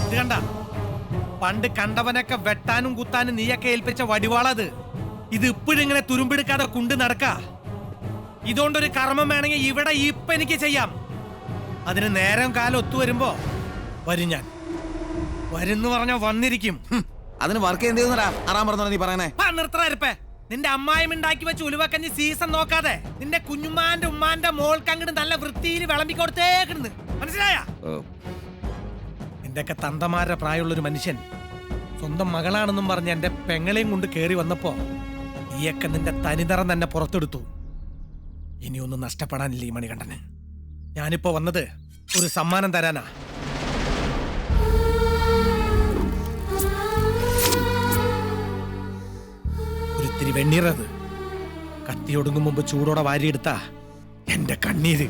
ഇത് കണ്ട, പണ്ട് കണ്ടവനൊക്കെ വെട്ടാനും കുത്താനും നീയൊക്കെ ഏൽപ്പിച്ച വടിവാളത്. ഇത് ഇപ്പോഴിങ്ങനെ തുരുമ്പെടുക്കാതെ കൊണ്ട് നടക്ക. ഇതുകൊണ്ടൊരു കർമ്മം വേണമെങ്കിൽ ഇവിടെ ഇപ്പൊ എനിക്ക് ചെയ്യാം. അതിന് നേരം കാലം ഒത്തുവരുമ്പോ വരും. ഞാൻ വരുന്നു പറഞ്ഞ വന്നിരിക്കും. അതിന് വർക്ക് എന്ത് ചെയ്യുന്നടാ? നീ പറയണേ നിർത്തറപ്പേ. നിന്റെ അമ്മായിം ഉണ്ടാക്കി വെച്ച് ഉലുവക്കഞ്ഞ് സീസൺ നോക്കാതെ നിന്റെ കുഞ്ഞുമാന്റെ ഉമ്മാന്റെ മോൾക്ക് അങ്ങോട്ട് നല്ല വൃത്തിയിൽ വിളമ്പി കൊടുത്തേക്കിടുന്നു. മനസ്സിലായ? നിന്റെയൊക്കെ തന്തമാരുടെ പ്രായമുള്ളൊരു മനുഷ്യൻ സ്വന്തം മകളാണെന്നും പറഞ്ഞ് എന്റെ പെങ്ങളെയും കൊണ്ട് കയറി വന്നപ്പോ നീയൊക്കെ നിന്റെ തനിനിറം തന്നെ പുറത്തെടുത്തു. ഇനിയൊന്നും നഷ്ടപ്പെടാനില്ല ഈ മണികണ്ഠന്. ഞാനിപ്പോ വന്നത് ഒരു സമ്മാനം തരാനാ. ഒരിത്തിരി വെണ്ണീറത് കത്തിയൊടുങ്ങും മുമ്പ് ചൂടോടെ വാരിയെടുത്ത എന്റെ കണ്ണീര്.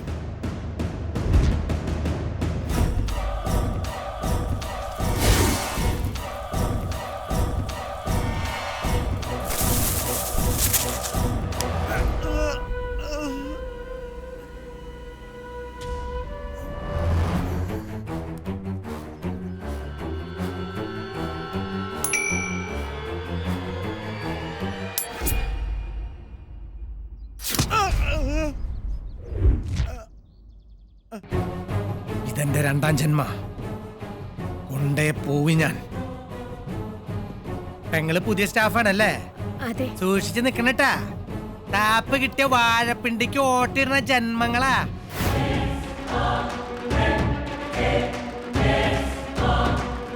ഇതെന്റെ രണ്ടാം ജന്മ. കൊണ്ടേ പോയി ഞാൻ. പെങ്ങള് പുതിയ സ്റ്റാഫാണല്ലേ? സൂക്ഷിച്ച് നിക്കണട്ടാ. താപ്പ് കിട്ടിയ വാഴപ്പിണ്ടിക്ക് ഓട്ടിടുന്ന ജന്മങ്ങളാ.